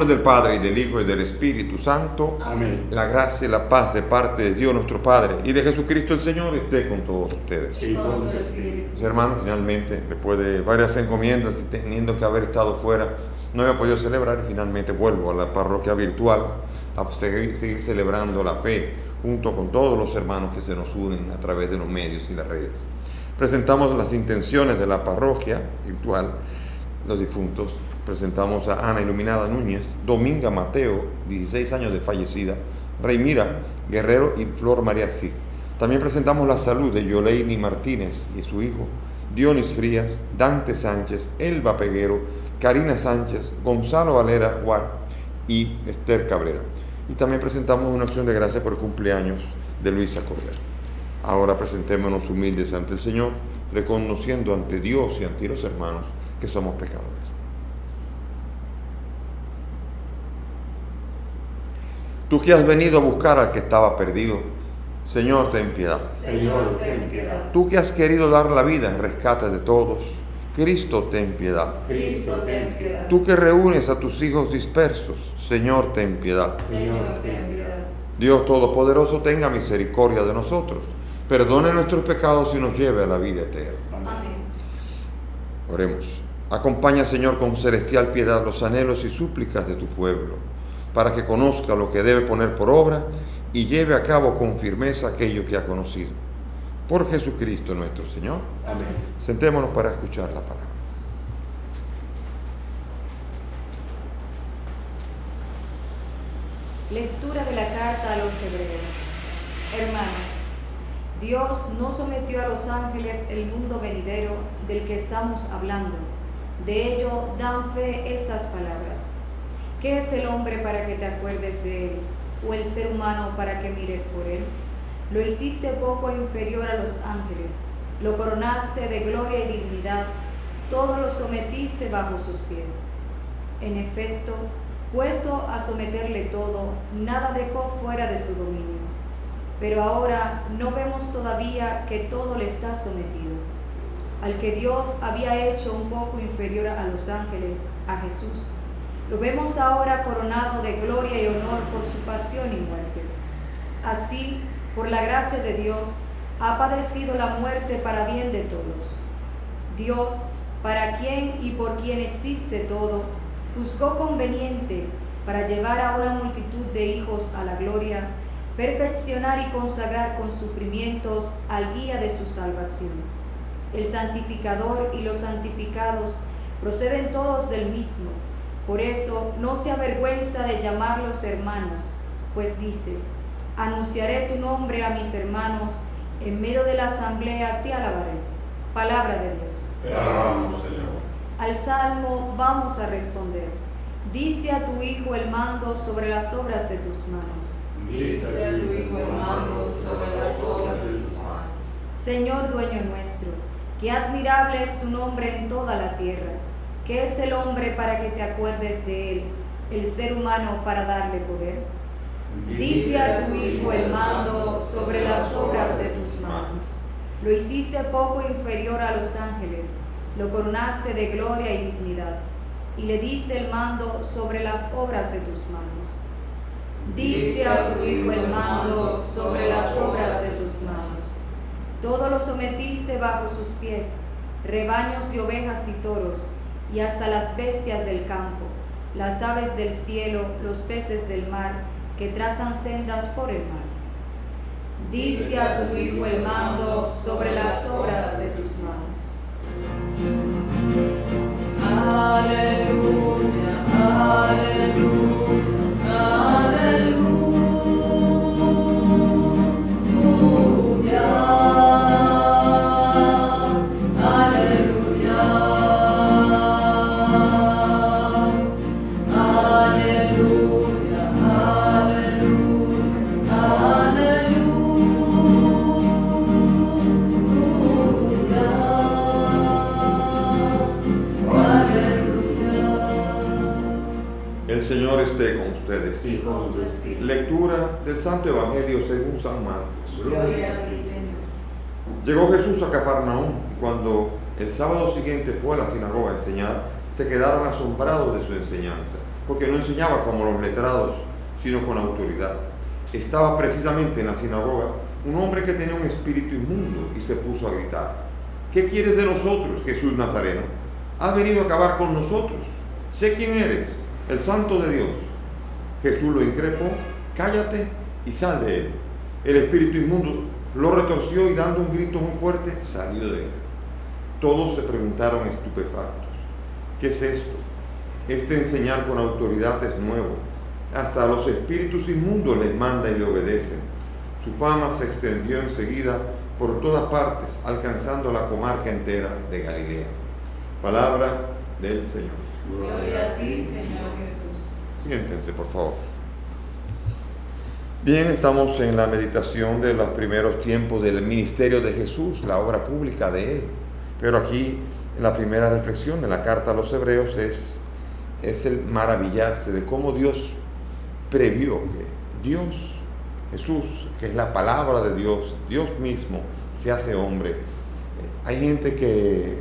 nombre del Padre, y del Hijo, y del Espíritu Santo. Amén. La gracia y la paz de parte de Dios nuestro Padre y de Jesucristo el Señor esté con todos ustedes. Y con tu espíritu. Mis hermanos, finalmente, después de varias encomiendas y teniendo que haber estado fuera, no había podido celebrar, y finalmente vuelvo a la parroquia virtual a seguir celebrando la fe junto con todos los hermanos que se nos unen a través de los medios y las redes. Presentamos las intenciones de la parroquia virtual, los difuntos. Presentamos a Ana Iluminada Núñez, Dominga Mateo, 16 años de fallecida, Reymira Guerrero y Flor María Cid. También presentamos la salud de Yoleini Martínez y su hijo, Dionis Frías, Dante Sánchez, Elba Peguero, Karina Sánchez, Gonzalo Valera Guar y Esther Cabrera. Y también presentamos una acción de gracias por el cumpleaños de Luisa Cordero. Ahora presentémonos humildes ante el Señor, reconociendo ante Dios y ante los hermanos que somos pecadores. Tú que has venido a buscar al que estaba perdido, Señor, ten piedad. Señor, ten piedad. Tú que has querido dar la vida en rescate de todos, Cristo, ten piedad. Cristo, ten piedad. Tú que reúnes a tus hijos dispersos, Señor, ten piedad. Señor, ten piedad. Dios Todopoderoso, tenga misericordia de nosotros, perdone nuestros pecados y nos lleve a la vida eterna. Amén. Oremos. Acompaña, Señor, con celestial piedad los anhelos y súplicas de tu pueblo, para que conozca lo que debe poner por obra y lleve a cabo con firmeza aquello que ha conocido. Por Jesucristo nuestro Señor. Amén. Sentémonos para escuchar la palabra. Lectura de la carta a los Hebreos. Hermanos, Dios no sometió a los ángeles el mundo venidero del que estamos hablando. De ello dan fe estas palabras. ¿Qué es el hombre para que te acuerdes de él? ¿O el ser humano para que mires por él? Lo hiciste poco inferior a los ángeles, lo coronaste de gloria y dignidad, todo lo sometiste bajo sus pies. En efecto, puesto a someterle todo, nada dejó fuera de su dominio. Pero ahora no vemos todavía que todo le está sometido. Al que Dios había hecho un poco inferior a los ángeles, a Jesús, lo vemos ahora coronado de gloria y honor por su pasión y muerte. Así, por la gracia de Dios, ha padecido la muerte para bien de todos. Dios, para quien y por quien existe todo, juzgó conveniente, para llevar a una multitud de hijos a la gloria, perfeccionar y consagrar con sufrimientos al guía de su salvación. El santificador y los santificados proceden todos del mismo. Por eso no se avergüenza de llamarlos hermanos, pues dice: anunciaré tu nombre a mis hermanos, en medio de la asamblea te alabaré. Palabra de Dios. Te alabamos, Señor. Al salmo vamos a responder: diste a tu Hijo el mando sobre las obras de tus manos. Diste a tu Hijo el mando sobre las obras de tus manos. Señor dueño nuestro, qué admirable es tu nombre en toda la tierra. ¿Qué es el hombre para que te acuerdes de él, el ser humano para darle poder? Diste a tu Hijo el mando sobre las obras de tus manos. Lo hiciste poco inferior a los ángeles, lo coronaste de gloria y dignidad, y le diste el mando sobre las obras de tus manos. Diste a tu Hijo el mando sobre las obras de tus manos. Todo lo sometiste bajo sus pies, rebaños de ovejas y toros, y hasta las bestias del campo, las aves del cielo, los peces del mar, que trazan sendas por el mar. Diste a tu Hijo el mando sobre las obras de tus manos. Aleluya, aleluya, aleluya. El Señor esté con ustedes. Y con tu espíritu. Lectura del Santo Evangelio según San Marcos. Gloria a ti, Señor. Llegó Jesús a Cafarnaúm, y cuando el sábado siguiente fue a la sinagoga a enseñar, se quedaron asombrados de su enseñanza, porque no enseñaba como los letrados, sino con autoridad. Estaba precisamente en la sinagoga un hombre que tenía un espíritu inmundo y se puso a gritar: ¿qué quieres de nosotros, Jesús Nazareno? ¿Has venido a acabar con nosotros? Sé quién eres, el Santo de Dios. Jesús lo increpó: cállate y sal de él. El espíritu inmundo lo retorció y dando un grito muy fuerte salió de él. Todos se preguntaron estupefactos: ¿qué es esto? Este enseñar con autoridad es nuevo. Hasta los espíritus inmundos les manda y le obedecen. Su fama se extendió enseguida por todas partes, alcanzando la comarca entera de Galilea. Palabra del Señor. Gloria a ti, Señor Jesús. Siéntense, por favor. Bien, estamos en la meditación de los primeros tiempos del ministerio de Jesús, la obra pública de Él. Pero aquí, en la primera reflexión de la carta a los Hebreos, es el maravillarse de cómo Dios previó que Dios, Jesús, que es la palabra de Dios, Dios mismo, se hace hombre. Hay gente que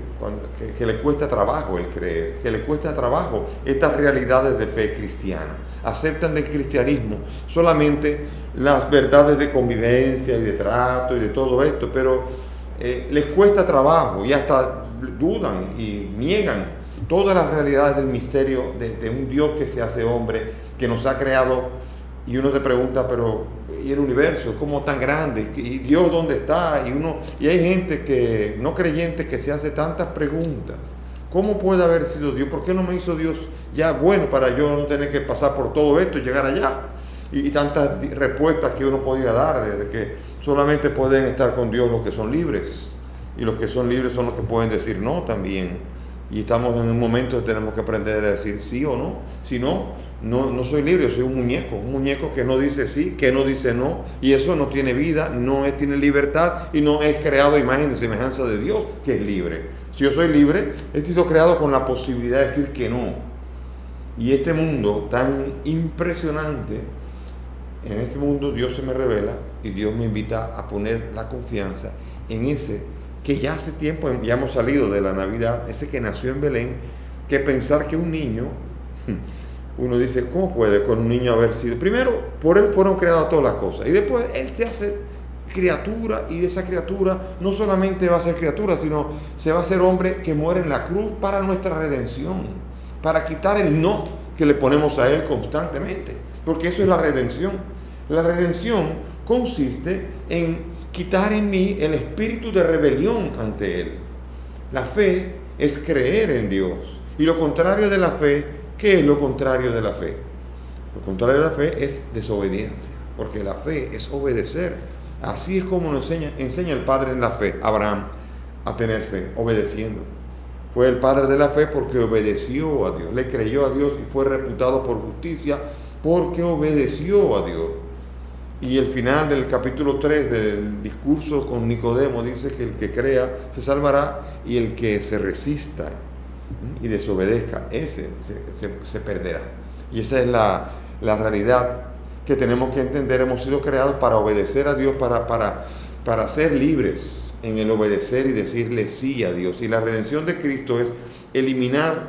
le cuesta trabajo el creer, que le cuesta trabajo estas realidades de fe cristiana. Aceptan del cristianismo solamente las verdades de convivencia y de trato y de todo esto, pero les cuesta trabajo y hasta dudan y niegan todas las realidades del misterio de un Dios que se hace hombre, que nos ha creado. Y uno se pregunta, pero ¿y el universo? ¿Cómo tan grande? ¿Y Dios dónde está? Y hay gente que no creyente que se hace tantas preguntas. ¿Cómo puede haber sido Dios? ¿Por qué no me hizo Dios ya bueno para yo no tener que pasar por todo esto y llegar allá? Y tantas respuestas que uno podría dar, desde que solamente pueden estar con Dios los que son libres. Y los que son libres son los que pueden decir no también. Y estamos en un momento que tenemos que aprender a decir sí o no. Si no, no soy libre, soy un muñeco que no dice sí, que no dice no, y eso no tiene vida, tiene libertad y no es creado a imagen y semejanza de Dios, que es libre. Si yo soy libre, he sido creado con la posibilidad de decir que no. Y este mundo tan impresionante, en este mundo Dios se me revela y Dios me invita a poner la confianza en ese que ya hace tiempo, ya hemos salido de la Navidad, ese que nació en Belén, que pensar que un niño, uno dice, ¿cómo puede con un niño haber sido? Primero, por él fueron creadas todas las cosas, y después él se hace criatura, y de esa criatura no solamente va a ser criatura, sino se va a hacer hombre que muere en la cruz para nuestra redención, para quitar el no que le ponemos a él constantemente, porque eso es la redención. La redención consiste en quitar en mí el espíritu de rebelión ante Él. La fe es creer en Dios. Y lo contrario de la fe, ¿qué es lo contrario de la fe? Lo contrario de la fe es desobediencia, porque la fe es obedecer. Así es como nos enseña el Padre en la fe, Abraham, a tener fe, obedeciendo. Fue el Padre de la fe porque obedeció a Dios, le creyó a Dios y fue reputado por justicia porque obedeció a Dios. Y el final del capítulo 3 del discurso con Nicodemo dice que el que crea se salvará y el que se resista y desobedezca, ese se perderá. Y esa es la realidad que tenemos que entender. Hemos sido creados para obedecer a Dios, para ser libres en el obedecer y decirle sí a Dios. Y la redención de Cristo es eliminar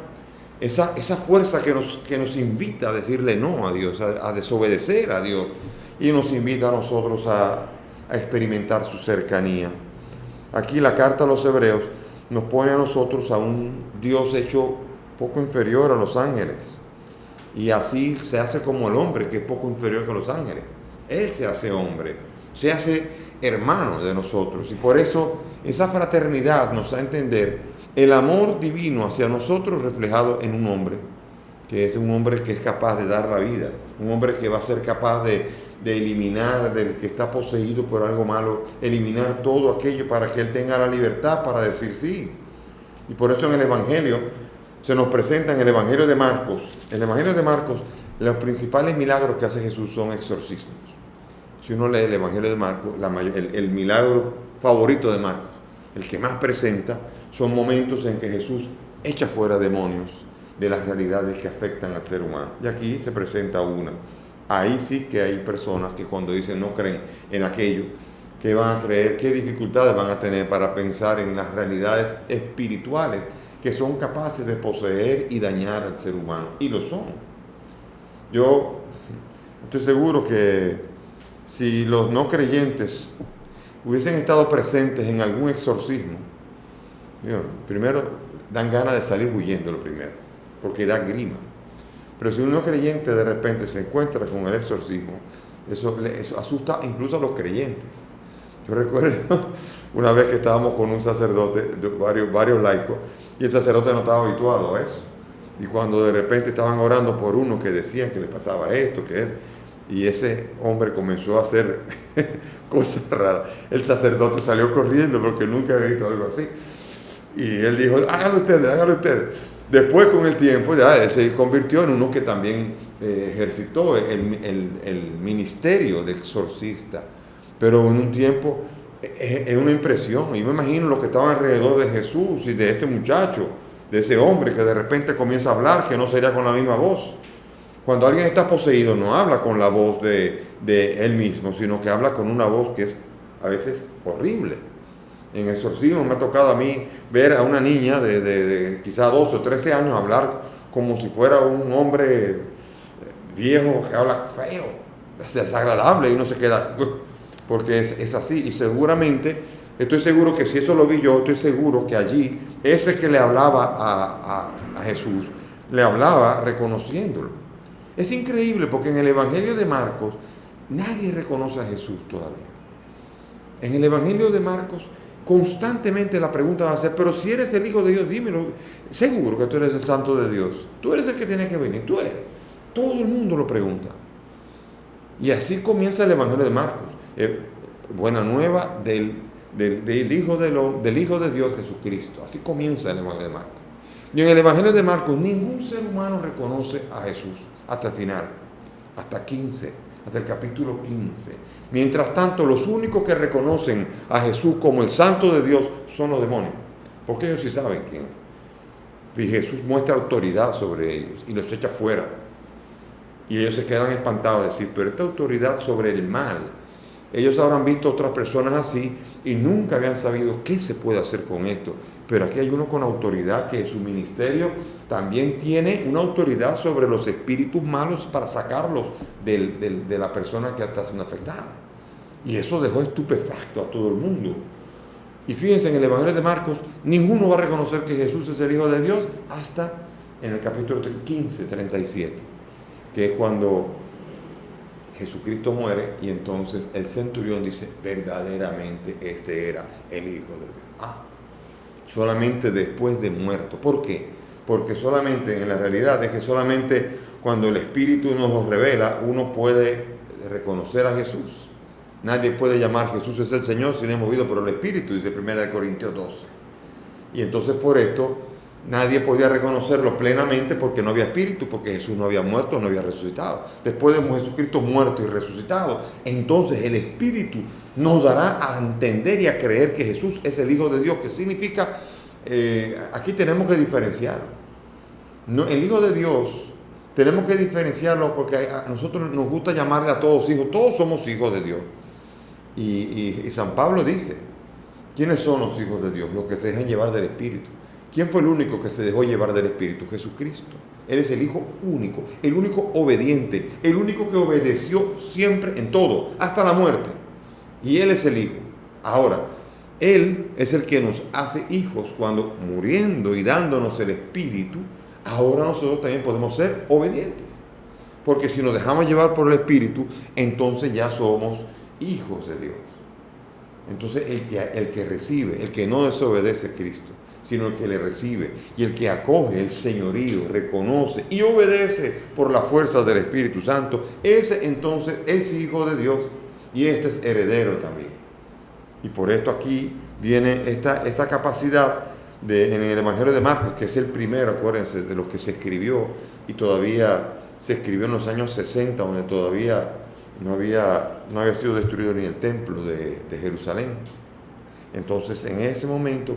esa fuerza que nos invita a decirle no a Dios, a desobedecer a Dios. Y nos invita a nosotros a experimentar su cercanía. Aquí la carta a los Hebreos nos pone a nosotros a un Dios hecho poco inferior a los ángeles. Y así se hace como el hombre, que es poco inferior que los ángeles. Él se hace hombre, se hace hermano de nosotros. Y por eso esa fraternidad nos da a entender el amor divino hacia nosotros reflejado en un hombre, que es un hombre que es capaz de dar la vida, un hombre que va a ser capaz de eliminar, del que está poseído por algo malo, eliminar todo aquello para que él tenga la libertad para decir sí. Y por eso en el Evangelio se nos presenta, en el Evangelio de Marcos, los principales milagros que hace Jesús son exorcismos. Si uno lee el Evangelio de Marcos, el milagro favorito de Marcos, el que más presenta, son momentos en que Jesús echa fuera demonios de las realidades que afectan al ser humano. Y aquí se presenta una. Ahí sí que hay personas que cuando dicen no creen en aquello, que van a creer, qué dificultades van a tener para pensar en las realidades espirituales que son capaces de poseer y dañar al ser humano. Y lo son. Yo estoy seguro que si los no creyentes hubiesen estado presentes en algún exorcismo, primero dan ganas de salir huyendo, lo primero, porque da grima. Pero si un no creyente de repente se encuentra con el exorcismo, eso asusta incluso a los creyentes. Yo recuerdo una vez que estábamos con un sacerdote, varios laicos, y el sacerdote no estaba habituado a eso. Y cuando de repente estaban orando por uno que decían que le pasaba esto, y ese hombre comenzó a hacer cosas raras, el sacerdote salió corriendo porque nunca había visto algo así. Y él dijo, hágalo ustedes. Después, con el tiempo, ya él se convirtió en uno que también ejercitó el ministerio de exorcista. Pero en un tiempo es una impresión. Yo me imagino los que estaban alrededor de Jesús y de ese muchacho, de ese hombre que de repente comienza a hablar, que no sería con la misma voz. Cuando alguien está poseído, no habla con la voz de él mismo, sino que habla con una voz que es a veces horrible. En exorcismo me ha tocado a mí ver a una niña de quizá 12 o 13 años hablar como si fuera un hombre viejo que habla feo, es desagradable, y uno se queda, porque es así. Y seguramente, estoy seguro que si eso lo vi yo, estoy seguro que allí, ese que le hablaba a Jesús, le hablaba reconociéndolo. Es increíble porque en el Evangelio de Marcos nadie reconoce a Jesús todavía. En el Evangelio de Marcos constantemente la pregunta va a ser, pero si eres el Hijo de Dios, dímelo. Seguro que tú eres el Santo de Dios. Tú eres el que tiene que venir. Tú eres. Todo el mundo lo pregunta. Y así comienza el Evangelio de Marcos. Buena nueva del Hijo de Dios, Jesucristo. Así comienza el Evangelio de Marcos. Y en el Evangelio de Marcos ningún ser humano reconoce a Jesús hasta el final, hasta el capítulo 15. Mientras tanto, los únicos que reconocen a Jesús como el Santo de Dios son los demonios, porque ellos sí saben quién es. Y Jesús muestra autoridad sobre ellos y los echa fuera. Y ellos se quedan espantados de decir, pero esta autoridad sobre el mal. Ellos habrán visto otras personas así y nunca habían sabido qué se puede hacer con esto. Pero aquí hay uno con autoridad que su ministerio también tiene una autoridad sobre los espíritus malos para sacarlos de la persona que está siendo afectada. Y eso dejó estupefacto a todo el mundo. Y fíjense, en el Evangelio de Marcos, ninguno va a reconocer que Jesús es el Hijo de Dios hasta en el capítulo 15, 37, que es cuando Jesucristo muere y entonces el centurión dice, verdaderamente este era el Hijo de Dios. Solamente después de muerto. ¿Por qué? Porque solamente, en la realidad es que solamente cuando el Espíritu nos lo revela, uno puede reconocer a Jesús. Nadie puede llamar Jesús es el Señor si no es movido por el Espíritu, dice 1 Corintios 12. Y entonces por esto nadie podía reconocerlo plenamente porque no había Espíritu, porque Jesús no había muerto, no había resucitado. Después de Jesucristo muerto y resucitado, entonces el Espíritu nos dará a entender y a creer que Jesús es el Hijo de Dios, que significa, aquí tenemos que diferenciarlo. No, el Hijo de Dios tenemos que diferenciarlo porque a nosotros nos gusta llamarle a todos hijos, todos somos hijos de Dios. Y San Pablo dice, ¿quiénes son los hijos de Dios? Los que se dejan llevar del Espíritu. ¿Quién fue el único que se dejó llevar del Espíritu? Jesucristo. Él es el Hijo único, el único obediente, el único que obedeció siempre en todo, hasta la muerte. Y Él es el Hijo. Ahora, Él es el que nos hace hijos cuando muriendo y dándonos el Espíritu, ahora nosotros también podemos ser obedientes. Porque si nos dejamos llevar por el Espíritu, entonces ya somos hijos de Dios. Entonces el que recibe, el que no desobedece a Cristo, sino el que le recibe y el que acoge el señorío, reconoce y obedece por la fuerza del Espíritu Santo, ese entonces es hijo de Dios y este es heredero también. Y por esto aquí viene esta capacidad en el Evangelio de Marcos, que es el primero, acuérdense, de los que se escribió y todavía se escribió en los años 60, donde todavía no había sido destruido ni el templo de Jerusalén. Entonces, en ese momento,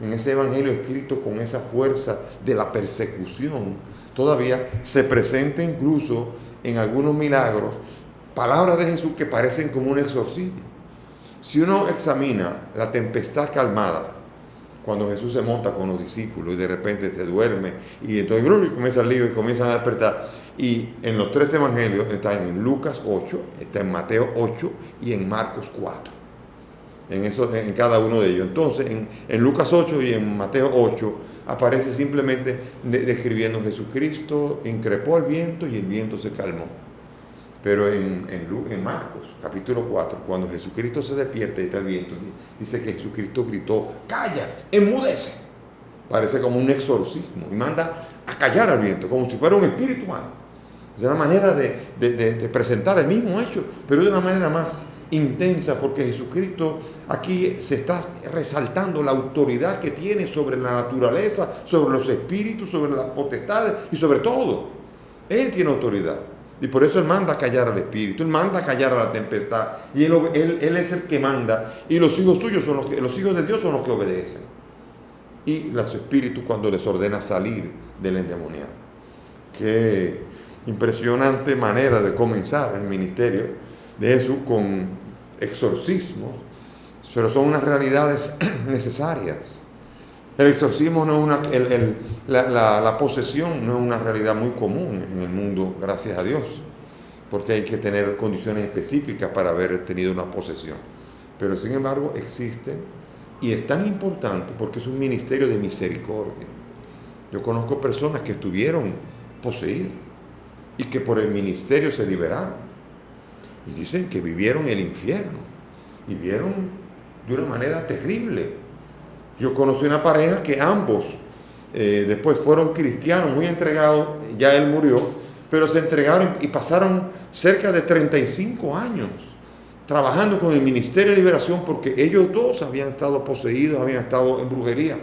en ese evangelio escrito con esa fuerza de la persecución, todavía se presenta incluso en algunos milagros palabras de Jesús que parecen como un exorcismo. Si uno examina la tempestad calmada, cuando Jesús se monta con los discípulos y de repente se duerme y entonces comienza el lío y comienzan a despertar, Y en los 3 evangelios está en Lucas 8, está en Mateo 8 y en Marcos 4. En cada uno de ellos. Entonces, en Lucas 8 y en Mateo 8 aparece simplemente describiendo Jesucristo increpó al viento y el viento se calmó. Pero en Marcos capítulo 4, cuando Jesucristo se despierta y está el viento, dice que Jesucristo gritó, calla, enmudece. Parece como un exorcismo y manda a callar al viento, como si fuera un espíritu humano. Es una manera de presentar el mismo hecho, pero de una manera más intensa, porque Jesucristo aquí se está resaltando la autoridad que tiene sobre la naturaleza, sobre los espíritus, sobre las potestades y sobre todo. Él tiene autoridad y por eso Él manda a callar al espíritu, Él manda a callar a la tempestad y Él es el que manda, y los hijos suyos son los hijos de Dios son los que obedecen. Y los espíritus cuando les ordena salir del endemoniado. Qué impresionante manera de comenzar el ministerio de Jesús con exorcismos, pero son unas realidades necesarias. El exorcismo no es la posesión no es una realidad muy común en el mundo, gracias a Dios, porque hay que tener condiciones específicas para haber tenido una posesión. Pero sin embargo existen. Y es tan importante porque es un ministerio de misericordia. Yo conozco personas que estuvieron poseídas y que por el ministerio se liberaron. Y dicen que vivieron el infierno. Y vivieron de una manera terrible. Yo conocí una pareja que ambos después fueron cristianos, muy entregados. Ya él murió, pero se entregaron y pasaron cerca de 35 años trabajando con el Ministerio de Liberación, porque ellos dos habían estado poseídos, habían estado en brujería.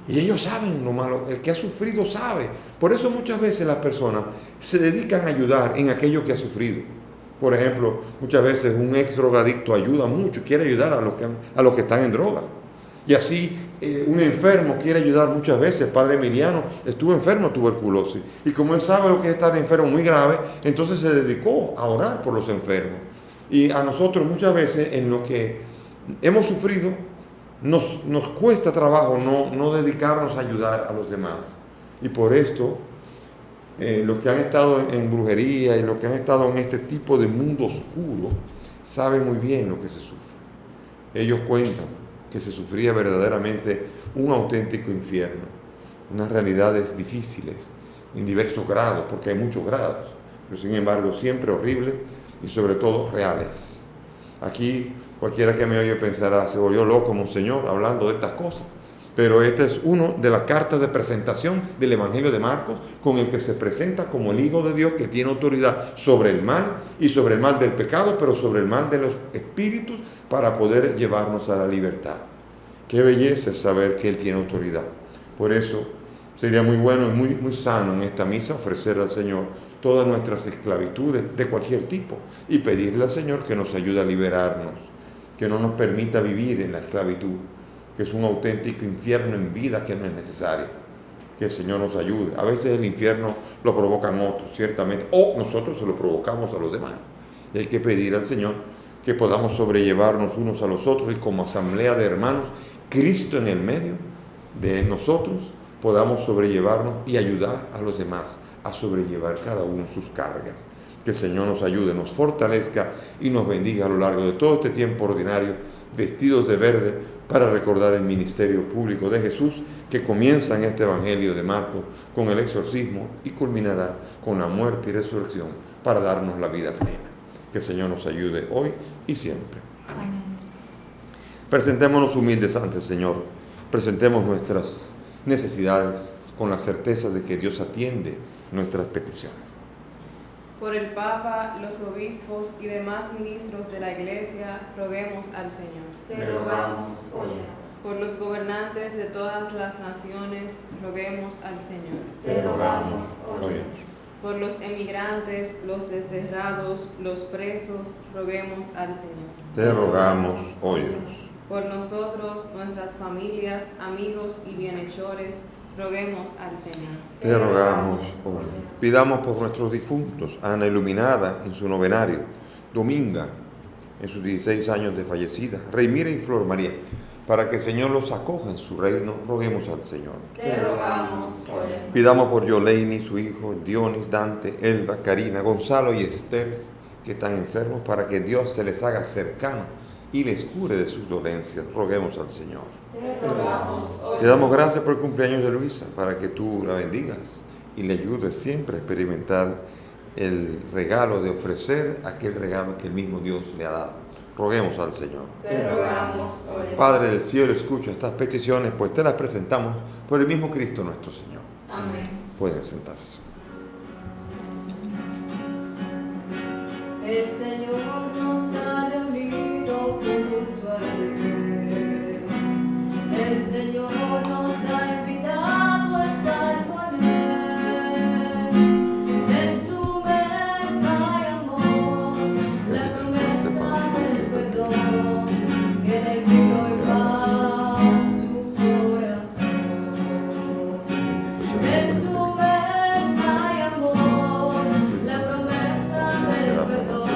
Y ellos saben lo malo, el que ha sufrido sabe. Por eso muchas veces las personas se dedican a ayudar en aquello que ha sufrido. Por ejemplo, muchas veces un ex drogadicto ayuda mucho, quiere ayudar a los que están en droga. Y así un enfermo quiere ayudar muchas veces. El padre Emiliano estuvo enfermo de tuberculosis. Y como él sabe lo que es estar enfermo muy grave, entonces se dedicó a orar por los enfermos. Y a nosotros muchas veces en lo que hemos sufrido nos cuesta trabajo no dedicarnos a ayudar a los demás. Y por esto los que han estado en brujería y los que han estado en este tipo de mundo oscuro saben muy bien lo que se sufre. Ellos cuentan que se sufría verdaderamente un auténtico infierno, unas realidades difíciles en diversos grados, porque hay muchos grados, pero sin embargo siempre horribles y sobre todo reales. Aquí cualquiera que me oye pensará, se volvió loco monseñor hablando de estas cosas, pero esta es una de las cartas de presentación del Evangelio de Marcos, con el que se presenta como el Hijo de Dios que tiene autoridad sobre el mal y sobre el mal del pecado, pero sobre el mal de los espíritus para poder llevarnos a la libertad. Qué belleza es saber que Él tiene autoridad. Por eso sería muy bueno y muy sano en esta misa ofrecer al Señor todas nuestras esclavitudes de cualquier tipo y pedirle al Señor que nos ayude a liberarnos, que no nos permita vivir en la esclavitud, que es un auténtico infierno en vida que no es necesario. Que el Señor nos ayude. A veces el infierno lo provocan otros, ciertamente, o nosotros se lo provocamos a los demás. Y hay que pedir al Señor que podamos sobrellevarnos unos a los otros y como asamblea de hermanos, Cristo en el medio de nosotros, podamos sobrellevarnos y ayudar a los demás a sobrellevar cada uno sus cargas. Que el Señor nos ayude, nos fortalezca y nos bendiga a lo largo de todo este tiempo ordinario, vestidos de verde, para recordar el ministerio público de Jesús, que comienza en este Evangelio de Marcos con el exorcismo y culminará con la muerte y resurrección para darnos la vida plena. Que el Señor nos ayude hoy y siempre. Amén. Presentémonos humildes ante el Señor, presentemos nuestras necesidades con la certeza de que Dios atiende nuestras peticiones. Por el Papa, los obispos y demás ministros de la Iglesia, roguemos al Señor. Te rogamos, óyenos. Por los gobernantes de todas las naciones, roguemos al Señor. Te rogamos, óyenos. Por los emigrantes, los desterrados, los presos, roguemos al Señor. Te rogamos, óyenos. Por nosotros, nuestras familias, amigos y bienhechores, roguemos al Señor. Te rogamos, óyenos. Pidamos por nuestros difuntos, Ana Iluminada en su novenario, Dominga en sus 16 años de fallecida, Rey Mira y Flor María, para que el Señor los acoja en su reino, roguemos al Señor. Te rogamos, oye. Pidamos por Yoleini, su hijo, Dionis, Dante, Elba, Karina, Gonzalo y Esther, que están enfermos, para que Dios se les haga cercano y les cure de sus dolencias. Roguemos al Señor. Te rogamos, oye. Te damos gracias por el cumpleaños de Luisa, para que tú la bendigas y le ayudes siempre a experimentar el regalo de ofrecer aquel regalo que el mismo Dios le ha dado. Roguemos al Señor. Te rogamos, oye. Padre del cielo, escucha estas peticiones, pues te las presentamos por el mismo Cristo nuestro Señor. Amén. Pueden sentarse. El Señor nos ha reunido junto a Él. El Señor nos ha invitado a estar con Él. En su mesa hay amor, la promesa del perdón, y en el vino y paz su corazón. En su mesa hay amor, la promesa del perdón,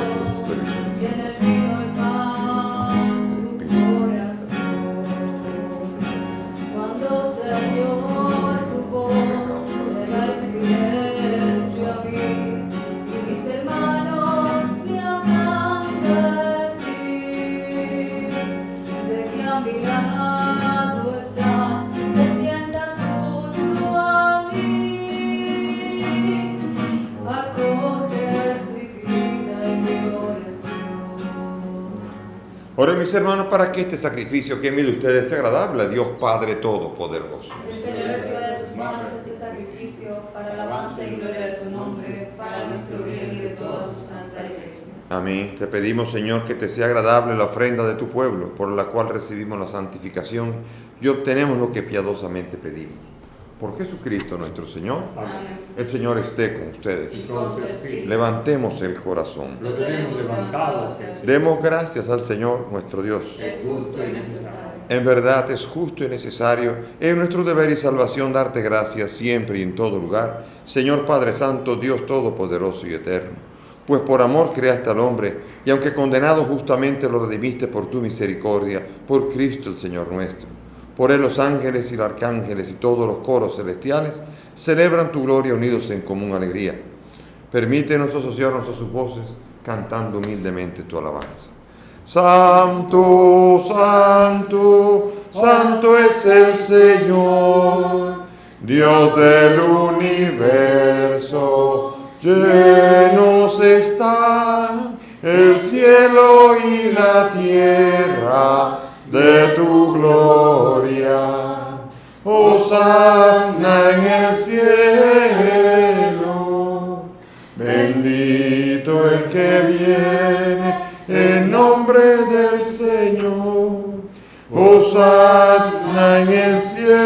y en el vino y paz su corazón. Cuando, Señor, tu voz me da el silencio a mí, y mis hermanos me hablan de ti, sé que a mi lado estás, te sientas junto a mí, acoges mi vida y mi oración. Oren mis hermanos para que este sacrificio que envío de ustedes sea agradable a Dios Padre Todopoderoso. El Señor reciba de tus manos este sacrificio para alabanza y gloria de su nombre, para nuestro bien y de toda su santa iglesia. Amén. Te pedimos, Señor, que te sea agradable la ofrenda de tu pueblo, por la cual recibimos la santificación y obtenemos lo que piadosamente pedimos. Por Jesucristo nuestro Señor. Amén. El Señor esté con Y ustedes. con tu espíritu. Levantemos el corazón. Lo tenemos levantado hacia el Señor. Demos gracias al Señor nuestro Dios. Es justo y necesario. En verdad es justo y necesario, es nuestro deber y salvación darte gracias siempre y en todo lugar, Señor Padre Santo, Dios Todopoderoso y Eterno. Pues por amor creaste al hombre, y aunque condenado justamente lo redimiste por tu misericordia, por Cristo el Señor nuestro. Por él los ángeles y los arcángeles y todos los coros celestiales celebran tu gloria unidos en común alegría. Permítenos asociarnos a sus voces, cantando humildemente tu alabanza. Santo, santo, santo es el Señor, Dios del universo. Llenos están el cielo y la tierra de tu gloria. Hosana en el cielo, bendito el que viene en nombre del Señor. Hosana en el cielo.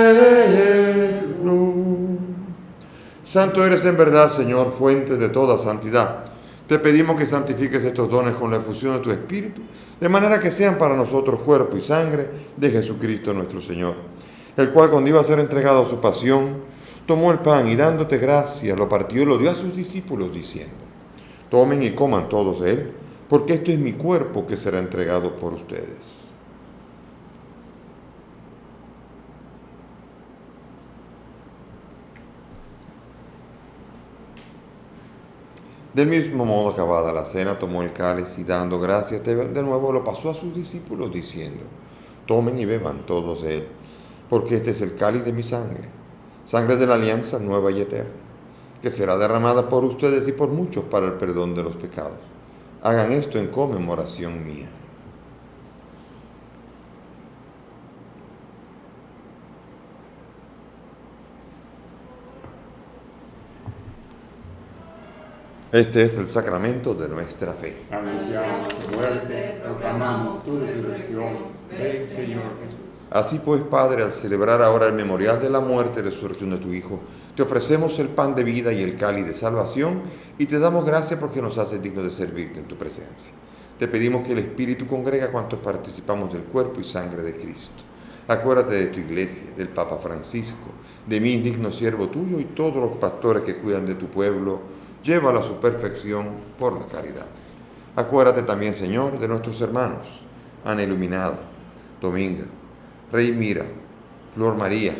Santo eres en verdad, Señor, fuente de toda santidad. Te pedimos que santifiques estos dones con la efusión de tu Espíritu, de manera que sean para nosotros cuerpo y sangre de Jesucristo nuestro Señor, el cual, cuando iba a ser entregado a su pasión, tomó el pan y dándote gracias lo partió y lo dio a sus discípulos diciendo: tomen y coman todos de él, porque esto es mi cuerpo que será entregado por ustedes. Del mismo modo, acabada la cena, tomó el cáliz y dando gracias de nuevo lo pasó a sus discípulos diciendo: tomen y beban todos de él, porque este es el cáliz de mi sangre, sangre de la alianza nueva y eterna, que será derramada por ustedes y por muchos para el perdón de los pecados. Hagan esto en conmemoración mía. Este es el sacramento de nuestra fe. Anunciamos tu muerte, proclamamos tu resurrección. Ven, Señor Jesús. Así pues, Padre, al celebrar ahora el memorial de la muerte y resurrección de tu Hijo, te ofrecemos el pan de vida y el cáliz de salvación, y te damos gracias porque nos haces dignos de servirte en tu presencia. Te pedimos que el Espíritu congrega a cuantos participamos del cuerpo y sangre de Cristo. Acuérdate de tu iglesia, del Papa Francisco, de mí, digno siervo tuyo, y todos los pastores que cuidan de tu pueblo. Llévalo a su perfección por la caridad. Acuérdate también, Señor, de nuestros hermanos, Ana Iluminada, Dominga, Rey Mira, Flor María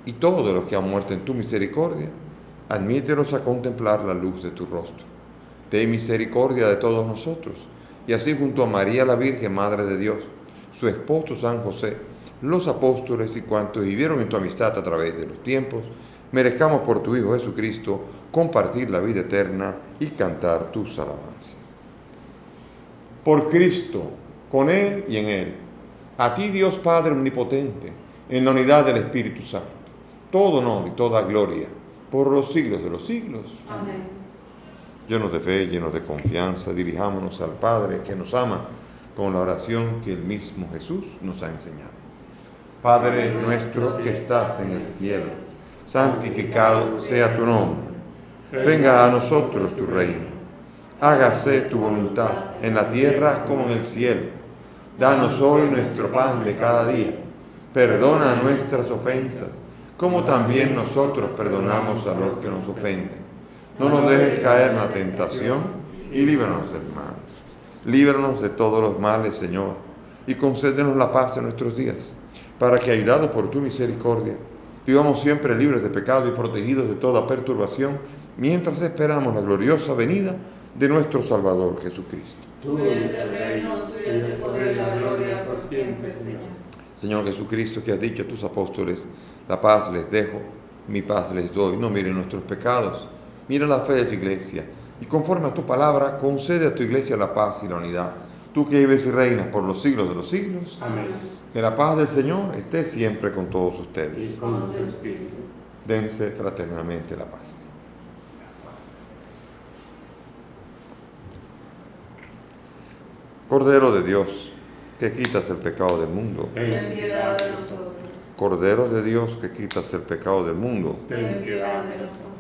y todos los que han muerto en tu misericordia, admítelos a contemplar la luz de tu rostro. Ten misericordia de todos nosotros, y así junto a María la Virgen, Madre de Dios, su esposo San José, los apóstoles y cuantos vivieron en tu amistad a través de los tiempos, merezcamos por tu Hijo Jesucristo compartir la vida eterna y cantar tus alabanzas. Por Cristo, con Él y en Él, a ti Dios Padre Omnipotente, en la unidad del Espíritu Santo, todo honor y toda gloria, por los siglos de los siglos. Amén. Llenos de fe, llenos de confianza, dirijámonos al Padre que nos ama con la oración que el mismo Jesús nos ha enseñado. Padre nuestro que estás en el cielo, santificado sea tu nombre. Venga a nosotros tu reino. Hágase tu voluntad en la tierra como en el cielo. Danos hoy nuestro pan de cada día. Perdona nuestras ofensas, como también nosotros perdonamos a los que nos ofenden. No nos dejes caer en la tentación y líbranos del mal. Líbranos de todos los males, Señor, y concédenos la paz en nuestros días, para que, ayudados por tu misericordia, vivamos siempre libres de pecado y protegidos de toda perturbación, mientras esperamos la gloriosa venida de nuestro Salvador Jesucristo. Tuyo es el reino, tuyo es el poder y la gloria por siempre, Señor. Señor Jesucristo, que has dicho a tus apóstoles, la paz les dejo, mi paz les doy. No miren nuestros pecados, mira la fe de tu iglesia, y conforme a tu palabra, concede a tu iglesia la paz y la unidad. Tú que vives y reinas por los siglos de los siglos. Amén. Que la paz del Señor esté siempre con todos ustedes. Y con tu espíritu. Dense fraternalmente la paz. Cordero de Dios, que quitas el pecado del mundo. Ten piedad de nosotros. Cordero de Dios, que quitas el pecado del mundo. Ten piedad de nosotros.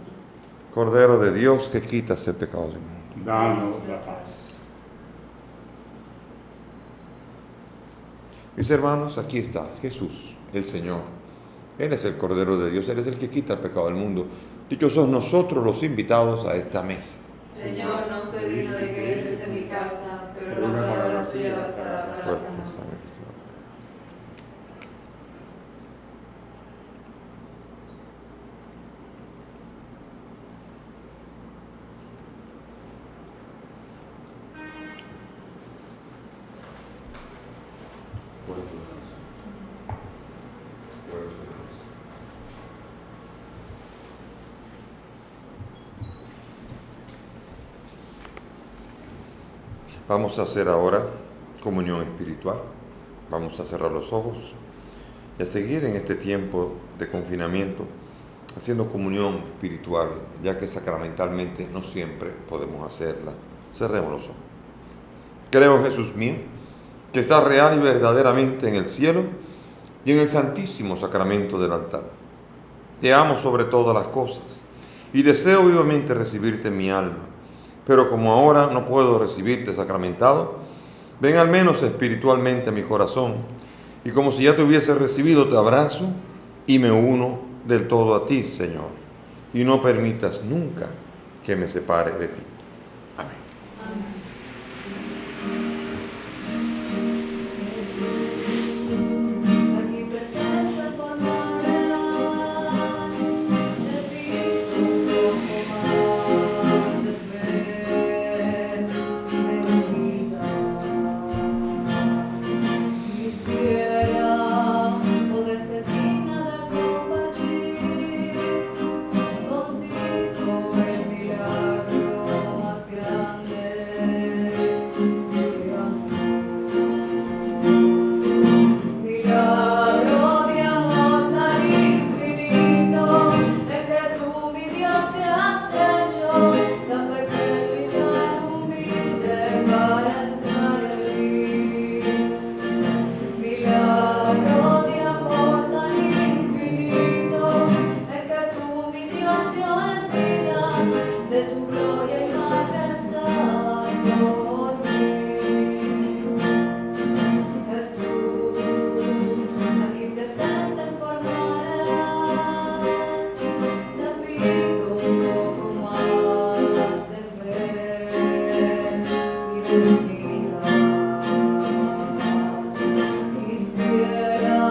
Cordero de Dios, que quitas el pecado del mundo. Danos la paz. Mis hermanos, aquí está Jesús, el Señor. Él es el Cordero de Dios, Él es el que quita el pecado del mundo. Dichosos nosotros los invitados a esta mesa. Señor, no soy digno de que entres en mi casa, pero una palabra tuya bastará para Cuerpo, sanar. sangre. Vamos a hacer ahora comunión espiritual. Vamos a cerrar los ojos y a seguir en este tiempo de confinamiento haciendo comunión espiritual, ya que sacramentalmente no siempre podemos hacerla. Cerremos los ojos. Creo, Jesús mío, que estás real y verdaderamente en el cielo y en el santísimo sacramento del altar. Te amo sobre todas las cosas y deseo vivamente recibirte en mi alma. Pero como ahora no puedo recibirte sacramentado, ven al menos espiritualmente a mi corazón, y como si ya te hubiese recibido, te abrazo y me uno del todo a ti, Señor, y no permitas nunca que me separe de ti. Amén. Aquí presente formarán del Espíritu un poco más de fe y de unidad. Quisiera poder ser digna de compartir contigo el milagro más grande que amor. Milagro de amor tan infinito, en que tú, mi Dios, te has hecho tan pequeño y tan humilde para entrar en mí. Milagro de amor tan infinito, en que tú, mi Dios, te olvidas de tu gloria y majestad por mí. Jesús, aquí presente en forma real, te pido un poco más de fe y de unidad. Quisiera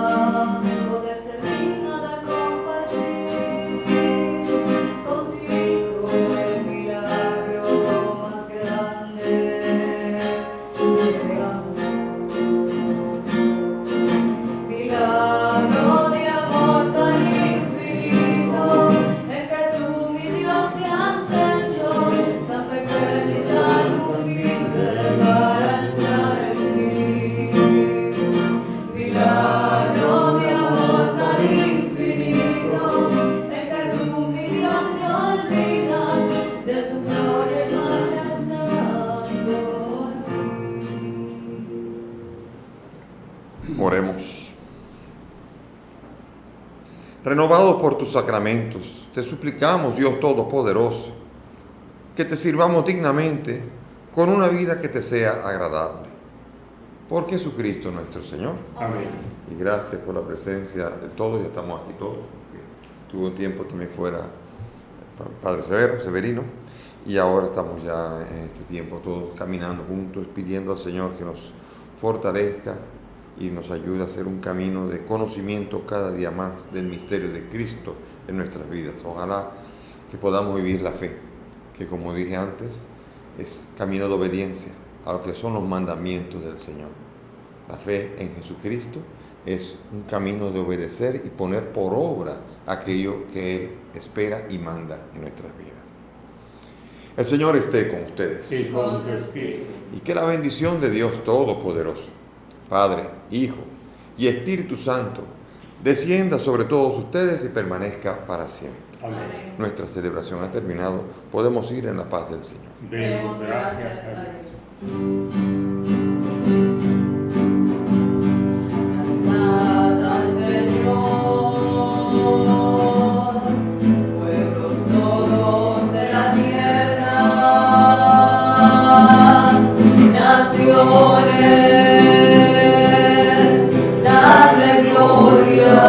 Oremos. Renovados por tus sacramentos, te suplicamos, Dios Todopoderoso, que te sirvamos dignamente con una vida que te sea agradable. Por Jesucristo nuestro Señor. Amén. Y gracias por la presencia de todos, ya estamos aquí todos. Tuvo tiempo también fuera Padre Severino, y ahora estamos ya en este tiempo todos caminando juntos, pidiendo al Señor que nos fortalezca y nos ayude a hacer un camino de conocimiento cada día más del misterio de Cristo en nuestras vidas. Ojalá que podamos vivir la fe, que como dije antes, es camino de obediencia a lo que son los mandamientos del Señor. La fe en Jesucristo es un camino de obedecer y poner por obra aquello que Él espera y manda en nuestras vidas. El Señor esté con ustedes. Y con tu espíritu. Y que la bendición de Dios Todopoderoso, Padre, Hijo y Espíritu Santo, descienda sobre todos ustedes y permanezca para siempre. Amén. Nuestra celebración ha terminado. Podemos ir en la paz del Señor. Demos gracias a Dios. Cantad al Señor, pueblos todos de la tierra, naciones, dadle gloria.